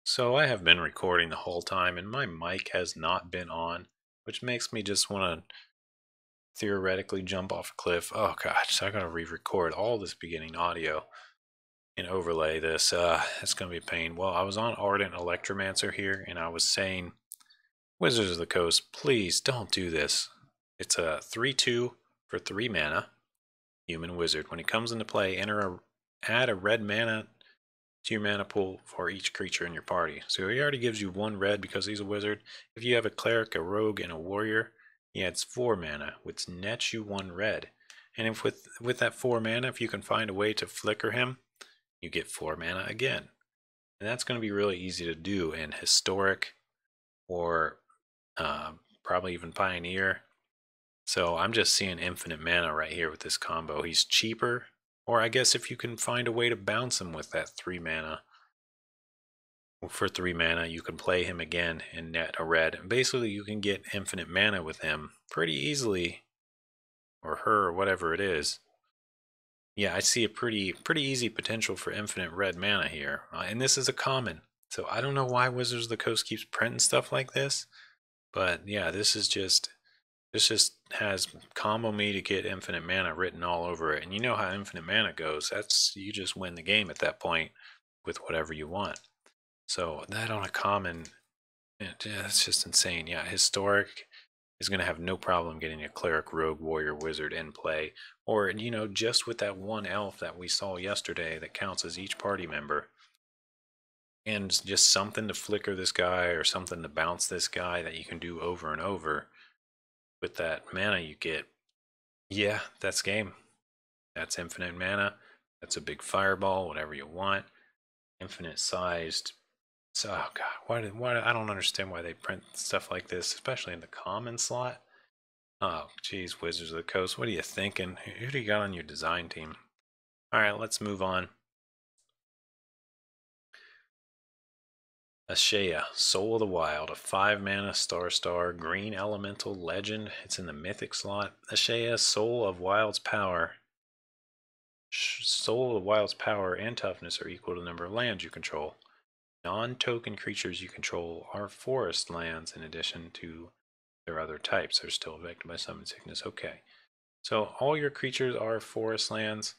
So I have been recording the whole time and my mic has not been on, which makes me just want to theoretically jump off a cliff. Oh gosh, so I gotta re-record all this beginning audio and overlay this. It's gonna be a pain. Well, I was on Ardent Electromancer here and I was saying, Wizards of the Coast, please don't do this. It's a 3/2 for 3 mana, human wizard. When it comes into play, add a red mana to your mana pool for each creature in your party. So he already gives you 1 red because he's a wizard. If you have a cleric, a rogue, and a warrior, he adds 4 mana, which nets you 1 red. And if with that 4 mana, if you can find a way to flicker him, you get 4 mana again. And that's going to be really easy to do in Historic or probably even Pioneer. So I'm just seeing infinite mana right here with this combo. He's cheaper, or I guess if you can find a way to bounce him with that 3 mana, for 3 mana, you can play him again and net a red. And basically, you can get infinite mana with him pretty easily, or her, or whatever it is. Yeah, I see a pretty easy potential for infinite red mana here, and this is a common. So I don't know why Wizards of the Coast keeps printing stuff like this, but yeah, this just has combo me to get infinite mana written all over it, and you know how infinite mana goes. That's you just win the game at that point with whatever you want. So that on a common, that's just insane. Yeah, Historic is going to have no problem getting a Cleric, Rogue, Warrior, Wizard in play. Or, just with that one elf that we saw yesterday that counts as each party member. And just something to flicker this guy or something to bounce this guy that you can do over and over with that mana you get. Yeah, that's game. That's infinite mana. That's a big fireball, whatever you want. Infinite sized. So, oh god, why I don't understand why they print stuff like this, especially in the common slot. Oh, geez, Wizards of the Coast, what are you thinking? Who do you got on your design team? All right, let's move on. Ashea, Soul of the Wild, a 5 mana star green elemental legend. It's in the mythic slot. Ashea, Soul of Wild's power. Soul of the Wild's power and toughness are equal to the number of lands you control. Non-token creatures you control are forest lands in addition to their other types. They're still affected by summon sickness. Okay. So all your creatures are forest lands,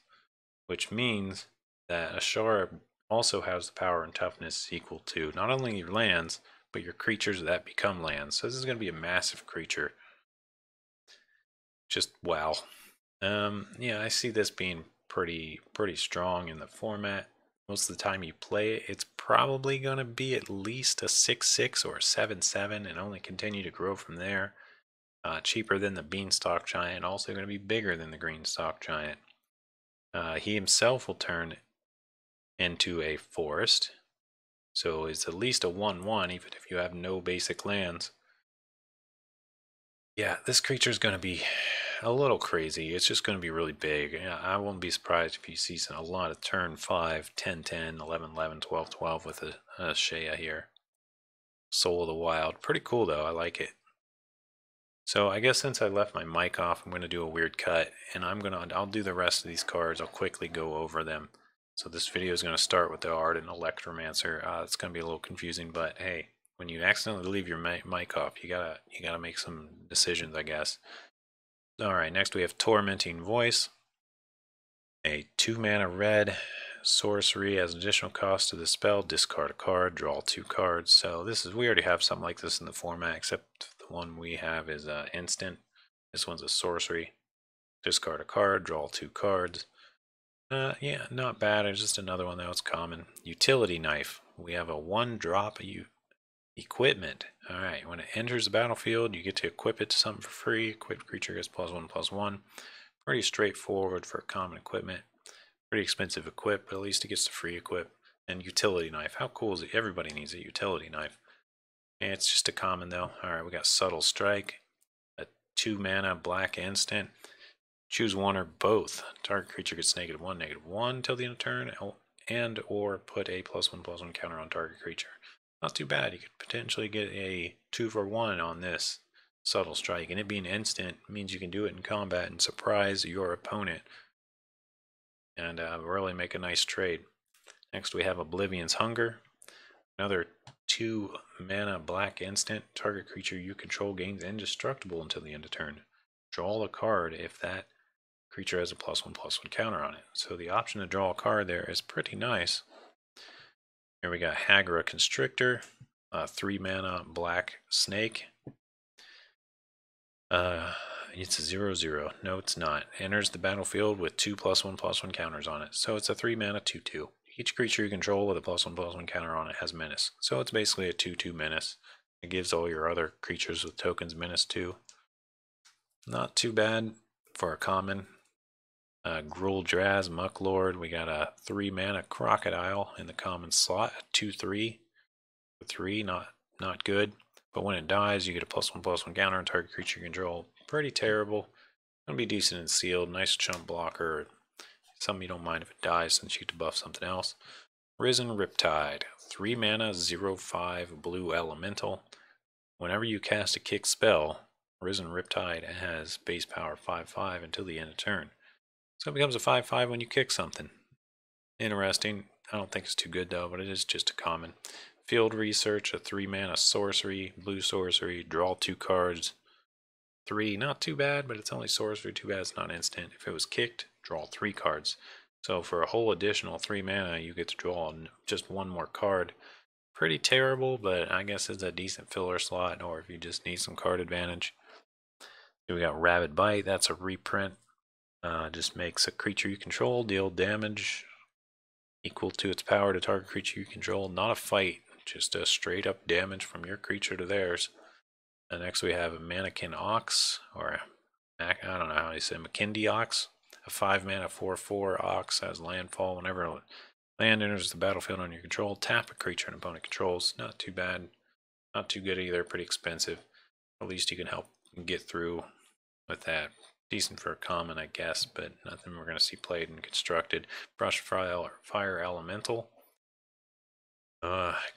which means that Ashara also has the power and toughness equal to not only your lands, but your creatures that become lands. So this is going to be a massive creature. Just wow. Yeah, I see this being pretty strong in the format. Most of the time you play it, it's probably going to be at least a 6/6 or a 7/7 and only continue to grow from there. Cheaper than the Beanstalk Giant, also going to be bigger than the Greenstalk Giant. He himself will turn into a forest, so it's at least a 1/1 even if you have no basic lands. Yeah, this creature is going to be a little crazy. It's just going to be really big. I won't be surprised if you see a lot of turn 5, 10, 10, 11, 11, 12, 12 with a Shea here. Soul of the Wild. Pretty cool though. I like it. So I guess since I left my mic off, I'm going to do a weird cut, and I'll do the rest of these cards. I'll quickly go over them. So this video is going to start with the Ardent Electromancer. It's going to be a little confusing, but hey, when you accidentally leave your mic off, you gotta make some decisions, I guess. All right, next we have Tormenting Voice, a 2 mana red sorcery as additional cost to the spell. Discard a card, draw 2 cards. So we already have something like this in the format, except the one we have is instant. This one's a sorcery. Discard a card, draw 2 cards. Yeah, not bad. It's just another one that was common. Utility Knife. We have a 1-drop equipment. Alright, when it enters the battlefield, you get to equip it to something for free. Equipped creature gets +1/+1. Pretty straightforward for common equipment. Pretty expensive equip, but at least it gets the free equip. And Utility Knife. How cool is it? Everybody needs a Utility Knife. And it's just a common though. Alright, we got Subtle Strike. A 2 mana black instant. Choose one or both. Target creature gets -1/-1 till the end of turn, and or put a +1/+1 counter on target creature. Not too bad. You could potentially get a 2-for-1 on this Subtle Strike, and it being instant means you can do it in combat and surprise your opponent and really make a nice trade. Next we have Oblivion's Hunger. Another 2 mana black instant. Target creature you control gains indestructible until the end of turn. Draw a card if that creature has a +1/+1 counter on it. So the option to draw a card there is pretty nice. Here we got Hagra Constrictor, 3 mana black snake. It's a 0/0. No, it's not. Enters the battlefield with 2 +1/+1 counters on it. So it's a 3 mana 2/2. Each creature you control with a +1/+1 counter on it has menace. So it's basically a 2/2 menace. It gives all your other creatures with tokens menace too. Not too bad for a common. Gruul Draz, Mucklord. We got a 3 mana Crocodile in the common slot. 2/3. 3, not good. But when it dies, you get a +1/+1 counter on target creature you control. Pretty terrible. Gonna be decent in sealed. Nice chump blocker. Something you don't mind if it dies since you get to buff something else. Risen Riptide. 3 mana, 0/5 blue elemental. Whenever you cast a kick spell, Risen Riptide has base power 5/5 until the end of turn. So it becomes a 5/5 when you kick something. Interesting. I don't think it's too good though, but it is just a common. Field Research, a 3 mana sorcery, blue sorcery, draw 2 cards. 3, not too bad, but it's only sorcery, too bad it's not instant. If it was kicked, draw 3 cards. So for a whole additional 3 mana, you get to draw just 1 more card. Pretty terrible, but I guess it's a decent filler slot, or if you just need some card advantage. Here we got Rabid Bite, that's a reprint. Just makes a creature you control deal damage equal to its power to target creature you control. Not a fight, just a straight up damage from your creature to theirs. And next we have a Mannequin Ox, or I don't know how you say, McKindy Ox. A 5 mana 4/4 Ox has landfall. Whenever land enters the battlefield on your control, tap a creature an opponent controls. Not too bad. Not too good either, pretty expensive. At least you can help get through with that. Decent for a common, I guess, but nothing we're going to see played and constructed. Brush Fire Elemental.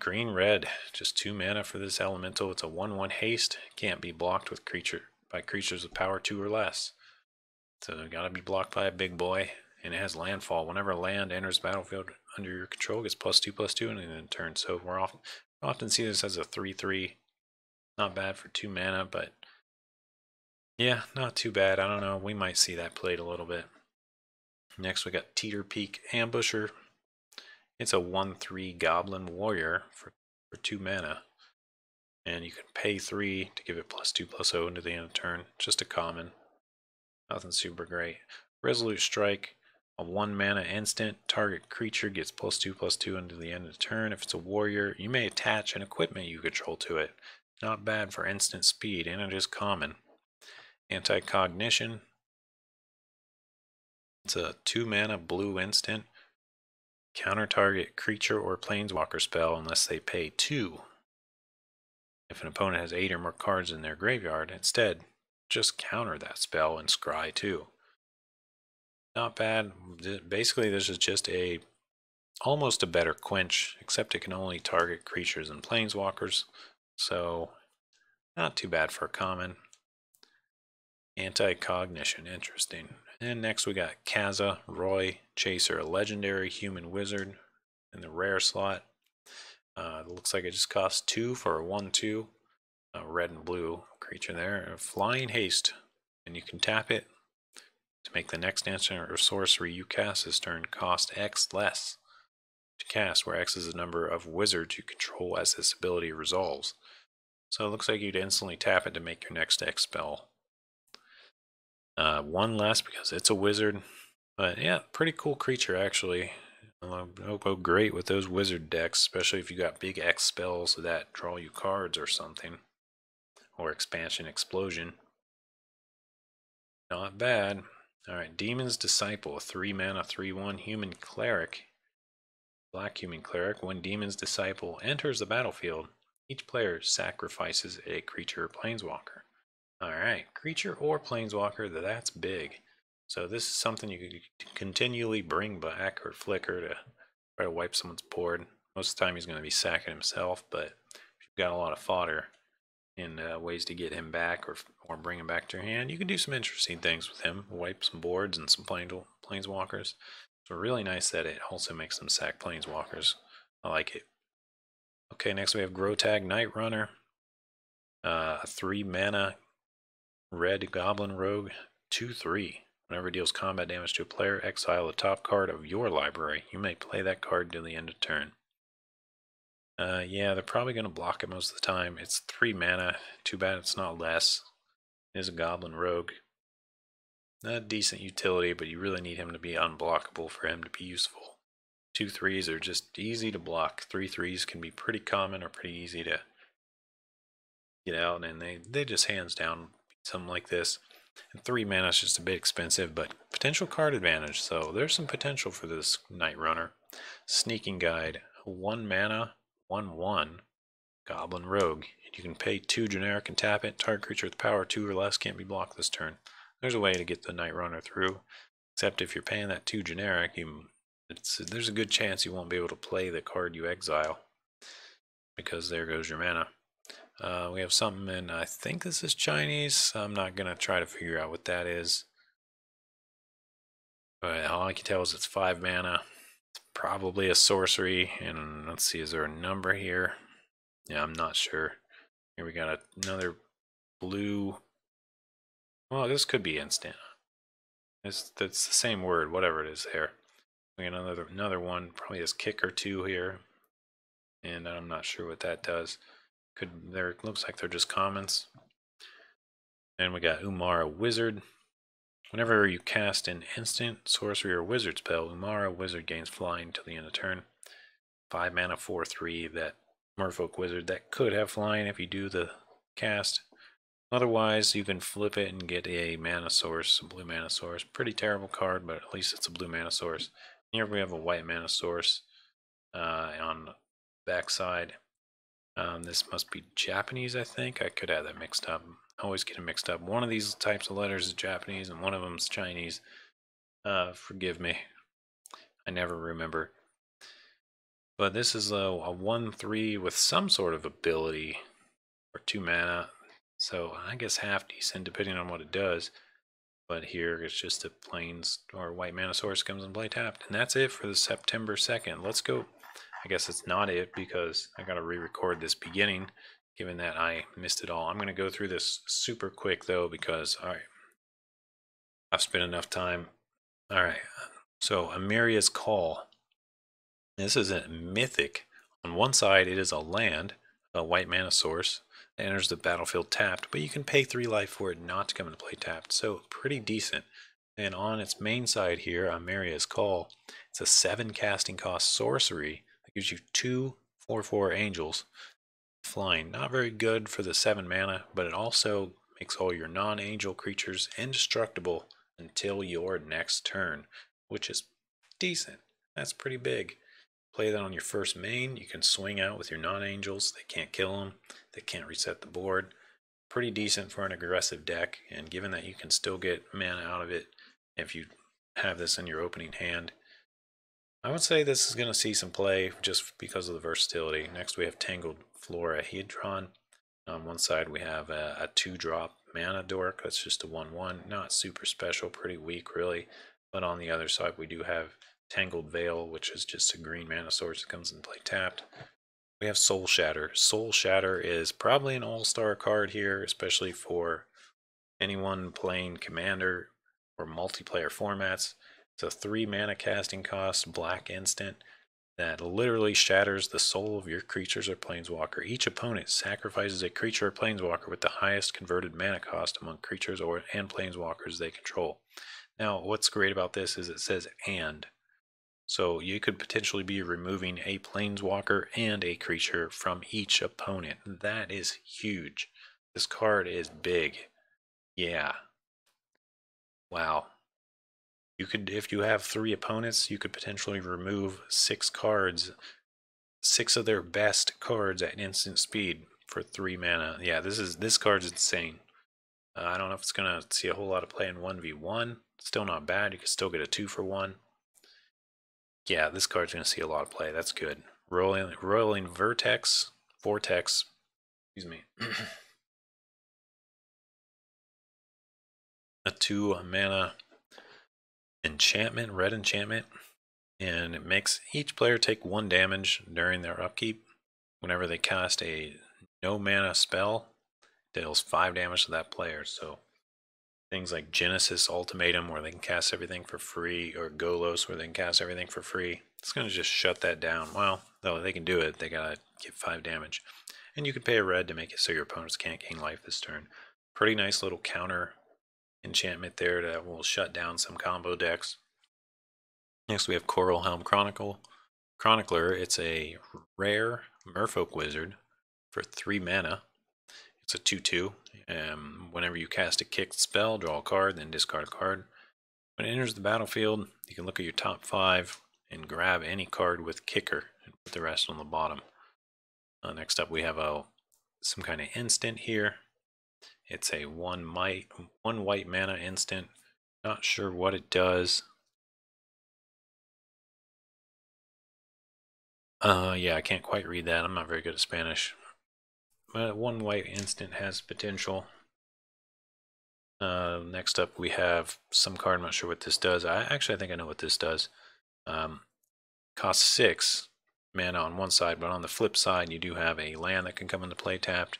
Green red, just 2 mana for this elemental. It's a 1/1 haste. Can't be blocked with by creatures with power 2 or less. So they gotta be blocked by a big boy. And it has landfall. Whenever land enters the battlefield under your control, it gets +2/+2 and then turn. So often see this as a 3/3. Not bad for 2 mana, but yeah, not too bad. I don't know. We might see that played a little bit. Next we got Teeter Peak Ambusher. It's a 1/3 Goblin Warrior for 2 mana. And you can pay 3 to give it +2/+0 into the end of the turn. Just a common. Nothing super great. Resolute Strike, a 1 mana instant. Target creature gets +2/+2 into the end of the turn. If it's a warrior, you may attach an equipment you control to it. Not bad for instant speed, and it is common. Anti-Cognition. It's a 2 mana blue instant. Counter target creature or planeswalker spell unless they pay 2. If an opponent has 8 or more cards in their graveyard, instead, just counter that spell and scry 2. Not bad. Basically, this is just almost a better quench, except it can only target creatures and planeswalkers. So, not too bad for a common. Anti-Cognition, interesting. And next we got Kaza, Roy, Chaser, a legendary human wizard in the rare slot. It looks like it just costs 2 for a 1/2. Red and blue creature there. Flying Haste. And you can tap it to make the next instant or sorcery you cast this turn cost X less to cast, where X is the number of wizards you control as this ability resolves. So it looks like you'd instantly tap it to make your next X spell. 1 less because it's a wizard. But yeah, pretty cool creature actually. It'll go great with those wizard decks, especially if you got big X spells that draw you cards or something. Or Expansion Explosion. Not bad. Alright, Demon's Disciple, a 3 mana 3/1 human cleric. Black human cleric. When Demon's Disciple enters the battlefield, each player sacrifices a creature or planeswalker. Alright, creature or planeswalker, that's big. So this is something you could continually bring back or flicker to try to wipe someone's board. Most of the time he's going to be sacking himself, but if you've got a lot of fodder and ways to get him back or bring him back to your hand, you can do some interesting things with him. Wipe some boards and some planeswalkers. So really nice that it also makes them sack planeswalkers. I like it. Okay, next we have Grotag Night Runner. 3 mana red Goblin Rogue, 2/3. Whenever it deals combat damage to a player, exile the top card of your library. You may play that card till the end of turn. Yeah, they're probably going to block it most of the time. It's 3 mana. Too bad it's not less. It is a Goblin Rogue. A decent utility, but you really need him to be unblockable for him to be useful. 2/3s are just easy to block. 3/3s can be pretty common or pretty easy to get out, and they just hands down beat something like this. And 3 mana is just a bit expensive, but potential card advantage. So there's some potential for this Night Runner. Sneaking Guide, 1 mana, 1/1 Goblin Rogue. You can pay 2 generic and tap it. Target creature with power 2 or less can't be blocked this turn. There's a way to get the Night Runner through, except if you're paying that 2 generic, there's a good chance you won't be able to play the card you exile, because there goes your mana. We have something in, I think this is Chinese. I'm not going to try to figure out what that is. But all I can tell is it's 5 mana. It's probably a sorcery. And let's see, is there a number here? Yeah, I'm not sure. Here we got another blue. Well, this could be instant. That's the same word, whatever it is there. We got another one, probably has kick or 2 here. And I'm not sure what that does. Looks like they're just commons. And we got Umara Wizard. Whenever you cast an instant, sorcery, or wizard spell, Umara Wizard gains flying till the end of turn. 5 mana, 4/3. That Merfolk Wizard that could have flying if you do the cast. Otherwise, you can flip it and get a mana source, a blue mana source. Pretty terrible card, but at least it's a blue mana source. Here we have a white mana source on the backside. This must be Japanese, I think. I could have that mixed up. I always get them mixed up. One of these types of letters is Japanese and one of them is Chinese. Forgive me. I never remember. But this is a 1/3 with some sort of ability for 2 mana. So I guess half decent depending on what it does. But here it's just a plains or white mana source comes and play tapped. And that's it for the September 2nd. Let's go. I guess it's not it because I got to re-record this beginning, given that I missed it all. I'm going to go through this super quick though because, all right, I've spent enough time. All right, so Amiria's Call. This is a mythic. On one side, it is a land, a white mana source that enters the battlefield tapped, but you can pay 3 life for it not to come into play tapped. So pretty decent. And on its main side here, Amiria's Call, it's a 7 casting cost sorcery. Gives you 2 4/4 angels flying. Not very good for the 7 mana, but it also makes all your non-angel creatures indestructible until your next turn, which is decent. That's pretty big. Play that on your first main. You can swing out with your non-angels. They can't kill them. They can't reset the board. Pretty decent for an aggressive deck, and given that you can still get mana out of it if you have this in your opening hand, I would say this is going to see some play just because of the versatility. Next we have Tangled Florahedron. On one side we have a 2-drop mana dork. That's just a 1/1. Not super special, pretty weak really. But on the other side we do have Tangled Veil, which is just a green mana source that comes into play tapped. We have Soul Shatter. Soul Shatter is probably an all-star card here, especially for anyone playing Commander or multiplayer formats. It's a 3 mana casting cost, black instant, that literally shatters the soul of your creatures or planeswalker. Each opponent sacrifices a creature or planeswalker with the highest converted mana cost among creatures and planeswalkers they control. Now, what's great about this is it says and. So you could potentially be removing a planeswalker and a creature from each opponent. That is huge. This card is big. Yeah. Wow. You could, if you have 3 opponents, you could potentially remove 6 cards, 6 of their best cards at instant speed for 3 mana. Yeah, this card's insane. I don't know if it's gonna see a whole lot of play in 1v1. Still not bad. You could still get a 2-for-1. Yeah, this card's gonna see a lot of play. That's good. Rolling Vortex. Excuse me. A 2 mana enchantment, red enchantment, and it makes each player take 1 damage during their upkeep. whenever they cast a no mana spell, deals 5 damage to that player. So things like Genesis Ultimatum, where they can cast everything for free, or Golos, where they can cast everything for free, it's going to just shut that down. Well, though they can do it, they got to get 5 damage. And you can pay a red to make it so your opponents can't gain life this turn. Pretty nice little counter enchantment there that will shut down some combo decks. Next we have Coral Helm Chronicler. It's a rare Merfolk Wizard for 3 mana. It's a 2/2. Whenever you cast a kicked spell, draw a card, then discard a card. When it enters the battlefield, you can look at your top 5 and grab any card with kicker and put the rest on the bottom. Next up we have some kind of instant here. It's a 1 white mana instant. Not sure what it does. Yeah, I can't quite read that. I'm not very good at Spanish. But 1 white instant has potential. Next up we have some card. I'm not sure what this does. I think I know what this does. Costs 6 mana on one side, but on the flip side you do have a land that can come into play tapped,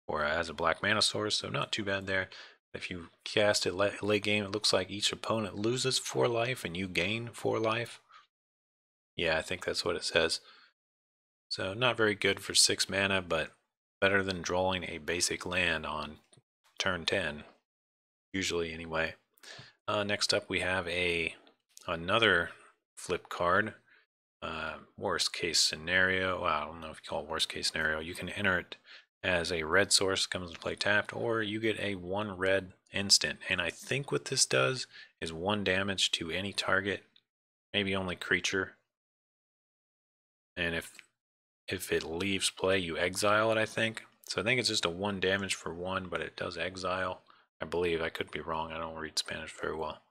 or as a black mana source, so not too bad there. If you cast it late game, it looks like each opponent loses 4 life and you gain 4 life. Yeah, I think that's what it says. So not very good for 6 mana, but better than drawing a basic land on turn 10, usually anyway. Next up we have another flip card. Worst case scenario, well, I don't know if you call it worst case scenario. You can enter it as a red source, comes into play tapped, or you get a 1 red instant. And I think what this does is 1 damage to any target, maybe only creature. And if it leaves play, you exile it, I think. So I think it's just a 1 damage for 1, but it does exile. I believe. I could be wrong. I don't read Spanish very well.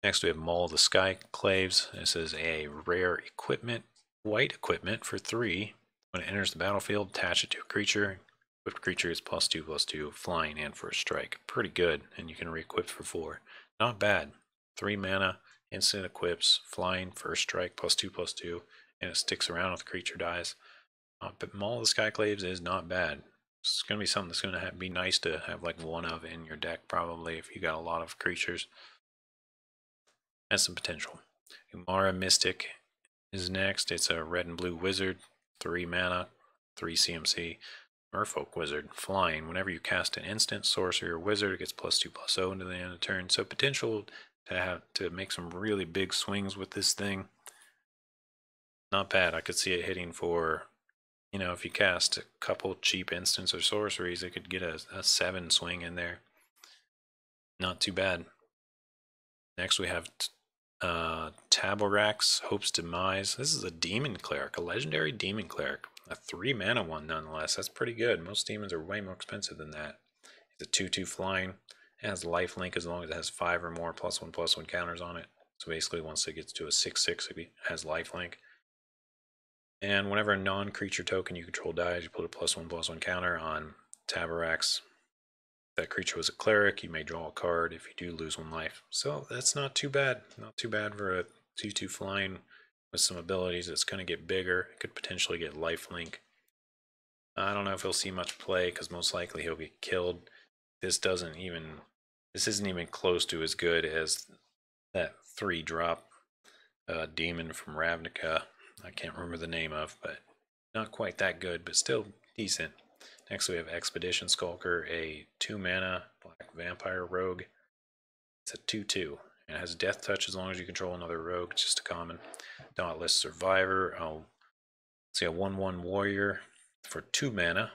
Next we have Maul the Skyclaves. This is a rare equipment, white equipment for 3. When it enters the battlefield, attach it to a creature. Equipped creature is +2/+2, flying and first strike. Pretty good, and you can re-equip for 4. Not bad. 3 mana, instant equips, flying, first strike, +2/+2, and it sticks around if the creature dies. But Maul the Skyclaves is not bad. It's going to be something that's going to be nice to have like one of in your deck, probably, if you got a lot of creatures. Has some potential. Umara Mystic is next. It's a red and blue wizard, 3 mana, 3 CMC. Merfolk Wizard, flying. Whenever you cast an instant, sorcery, or wizard, it gets +2/+0 into the end of the turn. So potential to make some really big swings with this thing. Not bad. I could see it hitting for, if you cast a couple cheap instants or sorceries, it could get a 7 swing in there. Not too bad. Next we have Taborax, Hope's Demise. This is a demon cleric, a legendary demon cleric. A 3 mana one nonetheless. That's pretty good. Most demons are way more expensive than that. It's a 2/2 flying. It has lifelink as long as it has 5 or more +1/+1 counters on it. So basically once it gets to a 6/6, it has lifelink. And whenever a non-creature token you control dies, you put a +1/+1 counter on Taborax. If that creature was a cleric, you may draw a card if you do lose 1 life. So that's not too bad. Not too bad for a 2/2 flying with some abilities. It's going to get bigger. It could potentially get lifelink. I don't know if he'll see much play because most likely he'll get killed. This isn't even close to as good as that 3-drop demon from Ravnica. I can't remember the name of, but not quite that good, but still decent. Next we have Expedition Skulker, a 2 mana black vampire rogue. It's a 2/2. And it has death touch as long as you control another rogue. It's just a common. Dauntless Survivor. Let's see, a 1/1 warrior for 2 mana.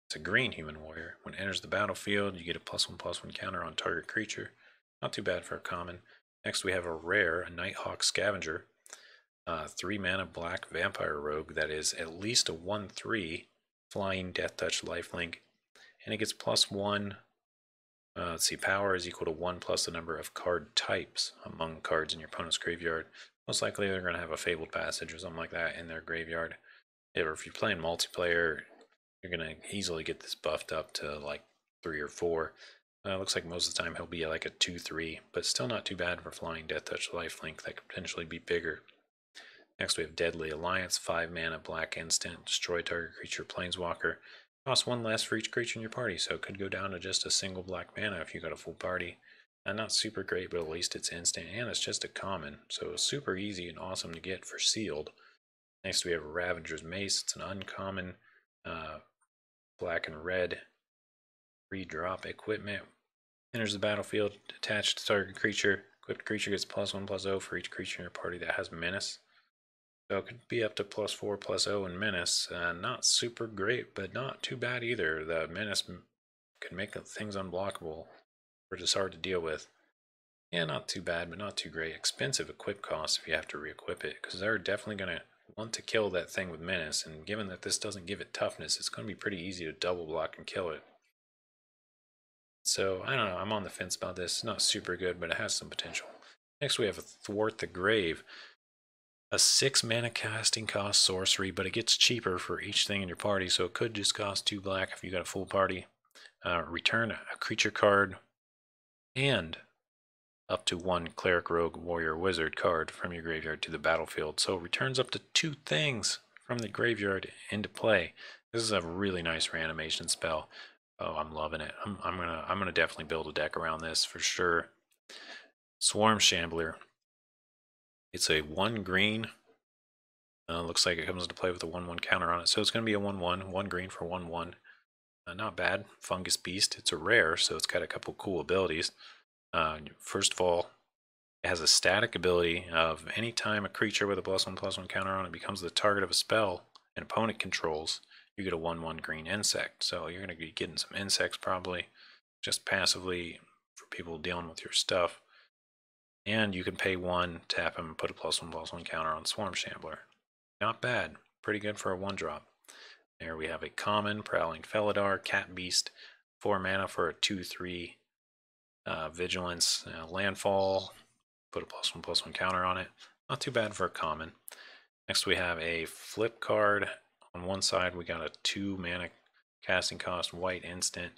It's a green human warrior. When it enters the battlefield, you get a +1/+1 counter on target creature. Not too bad for a common. Next we have a rare, a Nighthawk Scavenger. 3 mana black vampire rogue that is at least a 1/3 flying death touch lifelink. And it gets +1. Let's see, power is equal to 1 plus the number of card types among cards in your opponent's graveyard. Most likely they're going to have a Fabled Passage or something like that in their graveyard. Or if you're playing multiplayer, you're going to easily get this buffed up to like 3 or 4. Looks like most of the time he'll be like a 2/3, but still not too bad for flying death touch lifelink. That could potentially be bigger. Next we have Deadly Alliance, 5 mana, black instant, destroy target creature, planeswalker. Costs 1 less for each creature in your party, so it could go down to just a single black mana if you got a full party. Not super great, but at least it's instant, and it's just a common, so super easy and awesome to get for sealed. Next we have Ravager's Mace. It's an uncommon, black and red, 3-drop equipment. Enters the battlefield, attached to target creature. Equipped creature gets +1/+0 for each creature in your party that has menace. So it could be up to +4/+0 in menace. Not super great, but not too bad either. The menace can make things unblockable, or just hard to deal with. Yeah, not too bad, but not too great. Expensive equip costs if you have to re-equip it, because they're definitely going to want to kill that thing with menace, and given that this doesn't give it toughness, it's going to be pretty easy to double block and kill it. So, I don't know, I'm on the fence about this. It's not super good, but it has some potential. Next we have a Thwart the Grave. A 6 mana casting cost sorcery, but it gets cheaper for each thing in your party, so it could just cost 2 black if you got a full party. Return a creature card and up to 1 cleric, rogue, warrior, wizard card from your graveyard to the battlefield. So it returns up to 2 things from the graveyard into play. This is a really nice reanimation spell. Oh, I'm loving it. I'm gonna definitely build a deck around this for sure. Swarm Shambler. It's a 1 green. Looks like it comes into play with a 1/1 counter on it, so it's gonna be a 1/1, 1 green for 1/1. Not bad. Fungus Beast. It's a rare, so it's got a couple cool abilities. First of all, it has a static ability of any time a creature with a +1/+1 counter on it becomes the target of a spell an opponent controls, you get a 1/1 green insect. So you're going to be getting some insects probably just passively for people dealing with your stuff. And you can pay 1, tap them, and put a +1/+1 counter on Swarm Shambler. Not bad. Pretty good for a 1-drop. There we have a common, Prowling Felidar, Cat Beast, 4 mana for a 2/3 vigilance, landfall, put a +1/+1 counter on it. Not too bad for a common. Next we have a flip card. On one side we got a 2 mana casting cost white instant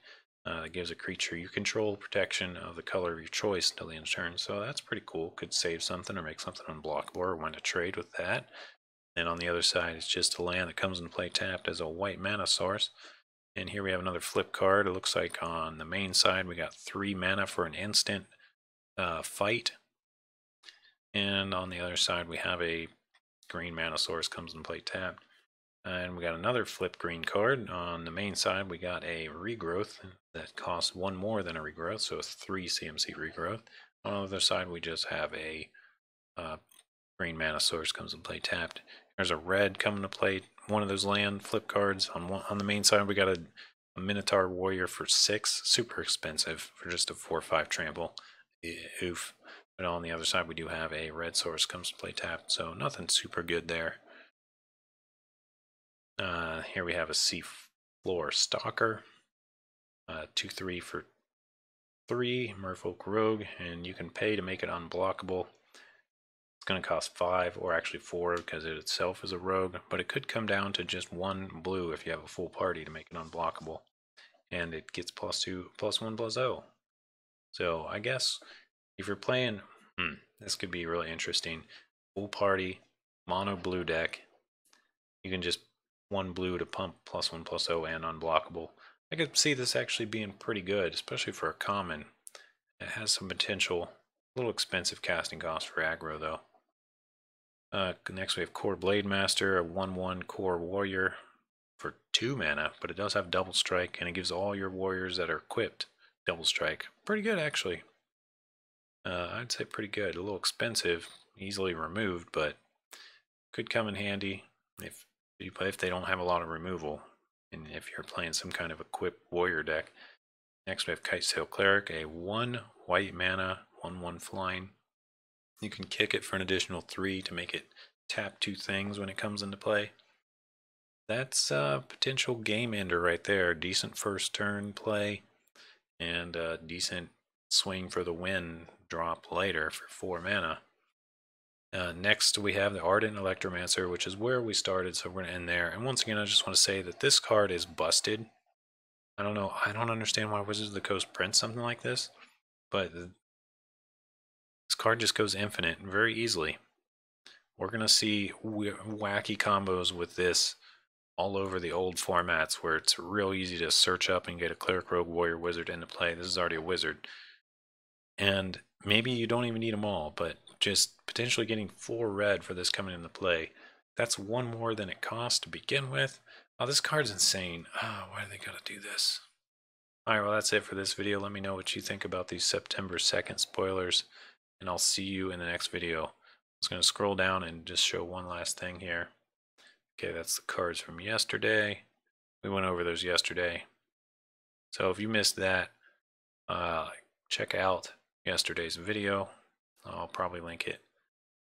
that gives a creature you control protection of the color of your choice until the end of turn. So that's pretty cool. Could save something or make something unblockable or win a trade with that. And on the other side it's just a land that comes into play tapped as a white mana source. And here we have another flip card. It looks like on the main side we got 3 mana for an instant fight. And on the other side we have a green mana source comes into play tapped. And we got another flip green card. On the main side we got a regrowth that costs 1 more than a regrowth, so a 3 CMC regrowth. On the other side we just have a green mana source comes into play tapped. There's a red coming to play, one of those land flip cards. On the main side we got a Minotaur Warrior for 6, super expensive for just a 4/5 trample. Oof. But on the other side we do have a red source comes to play tapped, so nothing super good there. Here we have a Seafloor Stalker, 2/3 for 3, Merfolk Rogue, and you can pay to make it unblockable. It's going to cost 5 or actually 4 because it itself is a rogue, but it could come down to just 1 blue if you have a full party to make it unblockable. And it gets +2, +1/+0. So I guess if you're playing, this could be really interesting. Full party, mono blue deck. You can just 1 blue to pump +1/+0 and unblockable. I could see this actually being pretty good, especially for a common. It has some potential. A little expensive casting cost for aggro though. Next we have Core Blade Master, a 1/1 Core Warrior for 2 mana, but it does have double strike and it gives all your warriors that are equipped double strike. Pretty good actually. I'd say pretty good. A little expensive, easily removed, but could come in handy if they don't have a lot of removal, and if you're playing some kind of equipped warrior deck. Next we have Kitesail Cleric, a 1 white mana, 1/1 flying. You can kick it for an additional 3 to make it tap 2 things when it comes into play. That's a potential game ender right there. Decent first turn play and a decent swing for the win drop later for 4 mana. Next we have the Ardent Electromancer, which is where we started, so we're going to end there. And once again, I just want to say that this card is busted. I don't know, I don't understand why Wizards of the Coast prints something like this, but this card just goes infinite very easily. we're going to see wacky combos with this all over the old formats where it's real easy to search up and get a Cleric, Rogue, Warrior, Wizard into play. This is already a Wizard. And maybe you don't even need them all, but just potentially getting 4 red for this coming into play. That's 1 more than it costs to begin with. Oh, this card's insane. Oh, why do they gotta do this? Alright, well that's it for this video. Let me know what you think about these September 2nd spoilers, and I'll see you in the next video. I was going to scroll down and just show one last thing here. Okay, that's the cards from yesterday. We went over those yesterday. So if you missed that, check out yesterday's video. I'll probably link it.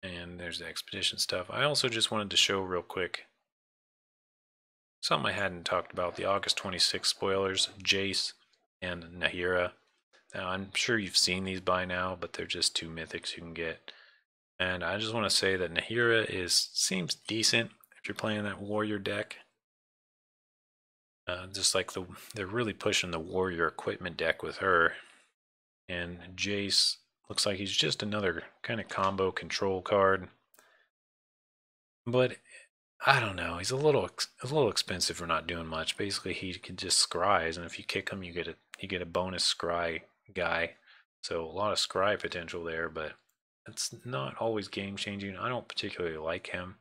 And there's the expedition stuff. I also just wanted to show real quick something I hadn't talked about, the August 26th spoilers, Jace and Nahira. Now, I'm sure you've seen these by now, but they're just 2 mythics you can get. And I just want to say that Nahira seems decent if you're playing that warrior deck. Just like they're really pushing the warrior equipment deck with her. And Jace looks like he's just another kind of combo control card. But I don't know, he's a little expensive for not doing much. Basically, he can just scries, and if you kick him, you get a bonus scry guy. So a lot of scry potential there, but it's not always game changing. I don't particularly like him.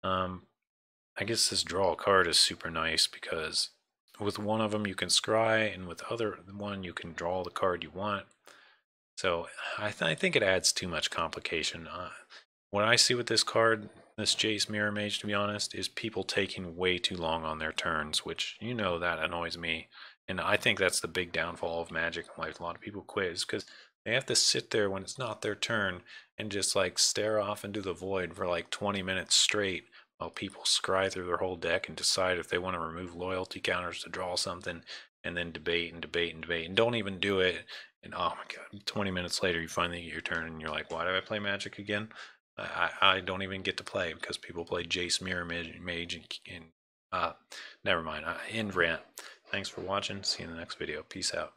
I guess this draw a card is super nice because with one of them you can scry, and with the other one you can draw the card you want. So I think it adds too much complication. What I see with this card, this Jace Mirror Mage, to be honest, is people taking way too long on their turns, which, you know, that annoys me. And I think that's the big downfall of Magic in life. A lot of people quit is because they have to sit there when it's not their turn and just like stare off into the void for like 20 minutes straight while people scry through their whole deck and decide if they want to remove loyalty counters to draw something, and then debate and debate and debate and don't even do it. And oh my god, 20 minutes later you finally get your turn and you're like, why do I play Magic again? I don't even get to play because people play Jace Mirror Mage and never mind. End rant. Thanks for watching. See you in the next video. Peace out.